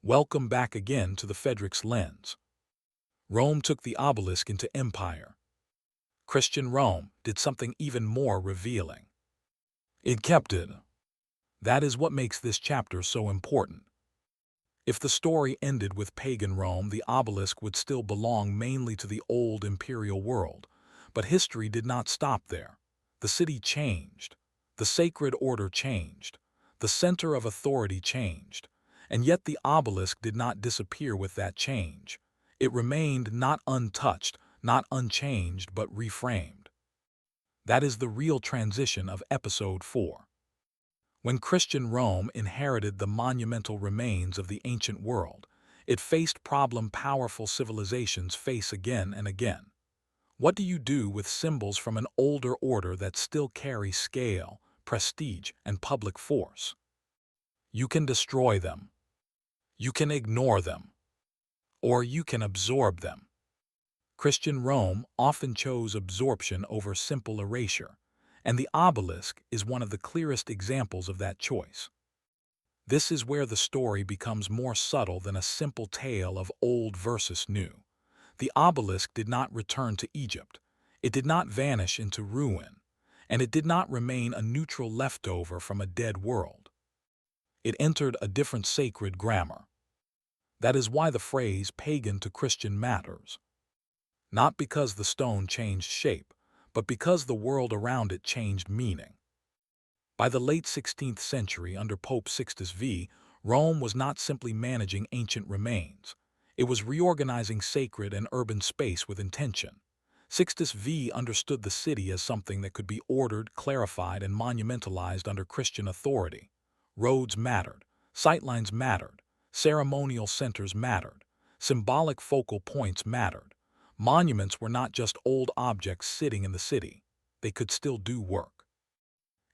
Welcome back again to the Fedrix lens. Rome took the obelisk into empire. Christian Rome did something even more revealing. It kept it. That is what makes this chapter so important. If the story ended with pagan Rome, the obelisk would still belong mainly to the old imperial world. But history did not stop there. The city changed. The sacred order changed. The center of authority changed. And yet the obelisk did not disappear with that change. It remained not untouched, not unchanged, but reframed. That is the real transition of Episode 4. When Christian Rome inherited the monumental remains of the ancient world, it faced problem powerful civilizations face again and again. What do you do with symbols from an older order that still carry scale, prestige, and public force? You can destroy them. You can ignore them. Or you can absorb them. Christian Rome often chose absorption over simple erasure, and the obelisk is one of the clearest examples of that choice. This is where the story becomes more subtle than a simple tale of old versus new. The obelisk did not return to Egypt, it did not vanish into ruin, and it did not remain a neutral leftover from a dead world. It entered a different sacred grammar. That is why the phrase pagan to Christian matters. Not because the stone changed shape, but because the world around it changed meaning. By the late 16th century, under Pope Sixtus V, Rome was not simply managing ancient remains. It was reorganizing sacred and urban space with intention. Sixtus V understood the city as something that could be ordered, clarified, and monumentalized under Christian authority. Roads mattered, sightlines mattered, ceremonial centers mattered, symbolic focal points mattered. Monuments were not just old objects sitting in the city. They could still do work.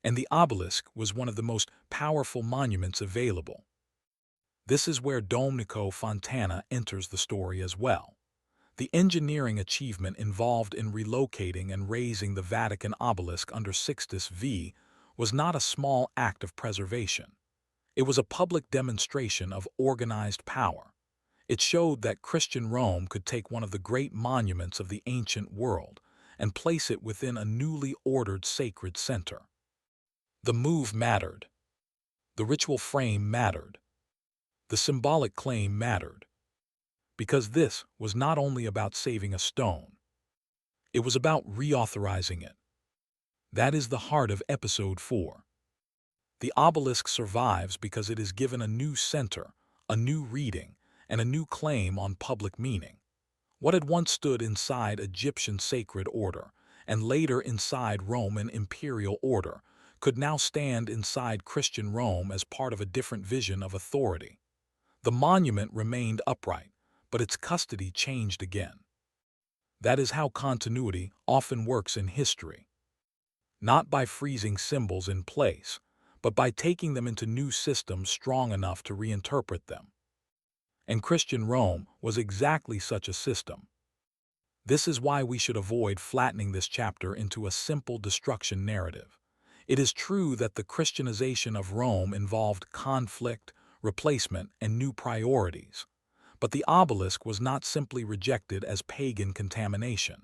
And the obelisk was one of the most powerful monuments available. This is where Domenico Fontana enters the story as well. The engineering achievement involved in relocating and raising the Vatican obelisk under Sixtus V was not a small act of preservation. It was a public demonstration of organized power. It showed that Christian Rome could take one of the great monuments of the ancient world and place it within a newly ordered sacred center. The move mattered. The ritual frame mattered. The symbolic claim mattered. Because this was not only about saving a stone, it was about reauthorizing it. That is the heart of Episode 4. The obelisk survives because it is given a new center, a new reading, and a new claim on public meaning. What had once stood inside Egyptian sacred order, and later inside Roman imperial order, could now stand inside Christian Rome as part of a different vision of authority. The monument remained upright, but its custody changed again. That is how continuity often works in history. Not by freezing symbols in place, but by taking them into new systems strong enough to reinterpret them. And Christian Rome was exactly such a system. This is why we should avoid flattening this chapter into a simple destruction narrative. It is true that the Christianization of Rome involved conflict, replacement, and new priorities. But the obelisk was not simply rejected as pagan contamination.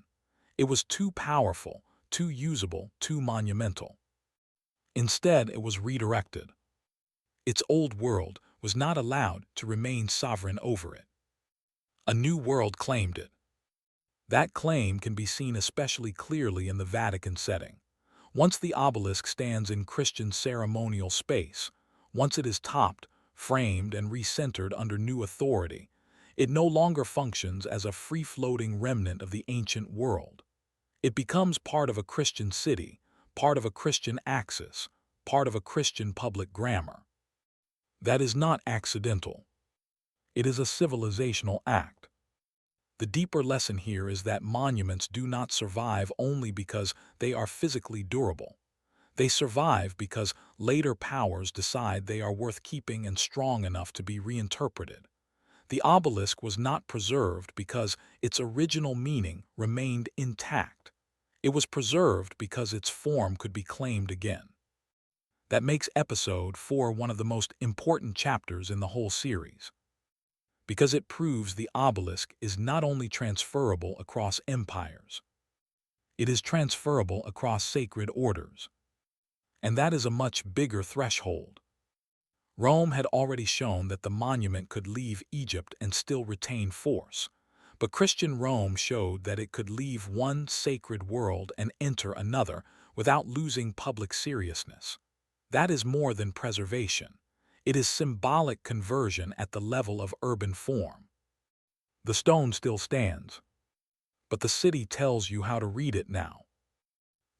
It was too powerful, too usable, too monumental. Instead, it was redirected. Its old world was not allowed to remain sovereign over it. A new world claimed it. That claim can be seen especially clearly in the Vatican setting. Once the obelisk stands in Christian ceremonial space, once it is topped, framed, and recentered under new authority, it no longer functions as a free-floating remnant of the ancient world. It becomes part of a Christian city, part of a Christian axis, part of a Christian public grammar. That is not accidental. It is a civilizational act. The deeper lesson here is that monuments do not survive only because they are physically durable. They survive because later powers decide they are worth keeping and strong enough to be reinterpreted. The obelisk was not preserved because its original meaning remained intact. It was preserved because its form could be claimed again. That makes Episode 4 one of the most important chapters in the whole series. because it proves the obelisk is not only transferable across empires, it is transferable across sacred orders. And that is a much bigger threshold. Rome had already shown that the monument could leave Egypt and still retain force, but Christian Rome showed that it could leave one sacred world and enter another without losing public seriousness. That is more than preservation. It is symbolic conversion at the level of urban form. The stone still stands, but the city tells you how to read it now.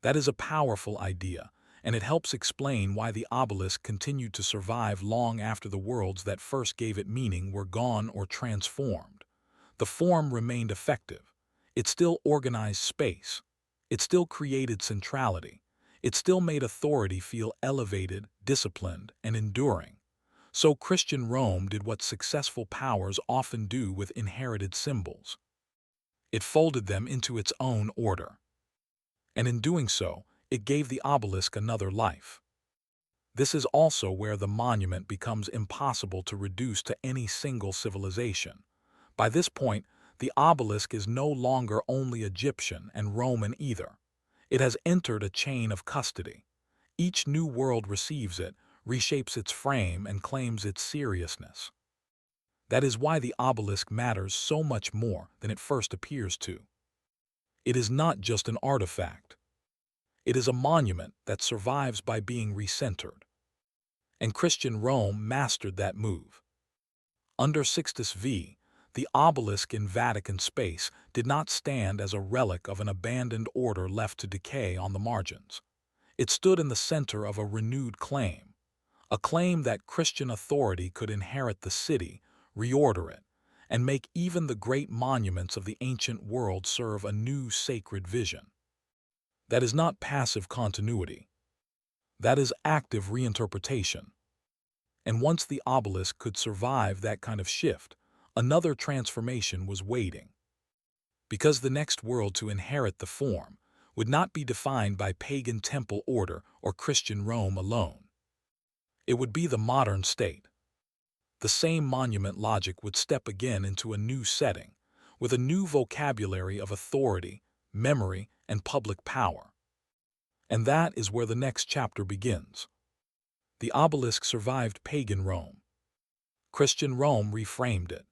That is a powerful idea, and it helps explain why the obelisk continued to survive long after the worlds that first gave it meaning were gone or transformed. The form remained effective. It still organized space. It still created centrality. It still made authority feel elevated, disciplined, and enduring. So Christian Rome did what successful powers often do with inherited symbols. It folded them into its own order. And in doing so, it gave the obelisk another life. This is also where the monument becomes impossible to reduce to any single civilization. By this point, the obelisk is no longer only Egyptian and Roman either. It has entered a chain of custody. Each new world receives it, reshapes its frame, and claims its seriousness. That is why the obelisk matters so much more than it first appears to. It is not just an artifact. It is a monument that survives by being recentered. And Christian Rome mastered that move. Under Sixtus V, the obelisk in Vatican space did not stand as a relic of an abandoned order left to decay on the margins. It stood in the center of a renewed claim, a claim that Christian authority could inherit the city, reorder it, and make even the great monuments of the ancient world serve a new sacred vision. That is not passive continuity. That is active reinterpretation. And once the obelisk could survive that kind of shift, another transformation was waiting. Because the next world to inherit the form would not be defined by pagan temple order or Christian Rome alone. It would be the modern state. The same monument logic would step again into a new setting, with a new vocabulary of authority, memory, and public power. And that is where the next chapter begins. The obelisk survived pagan Rome. Christian Rome reframed it.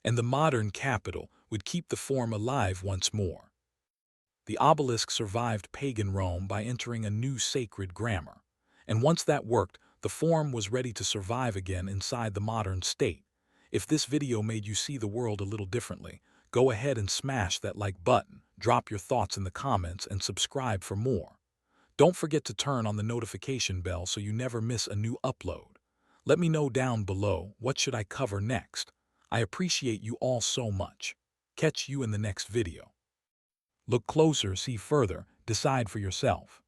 And the modern capital would keep the form alive once more. The obelisk survived pagan Rome by entering a new sacred grammar. And once that worked, the form was ready to survive again inside the modern state. If this video made you see the world a little differently, go ahead and smash that like button, drop your thoughts in the comments, and subscribe for more. Don't forget to turn on the notification bell so you never miss a new upload. Let me know down below, what should I cover next? I appreciate you all so much. Catch you in the next video. Look closer, see further, decide for yourself.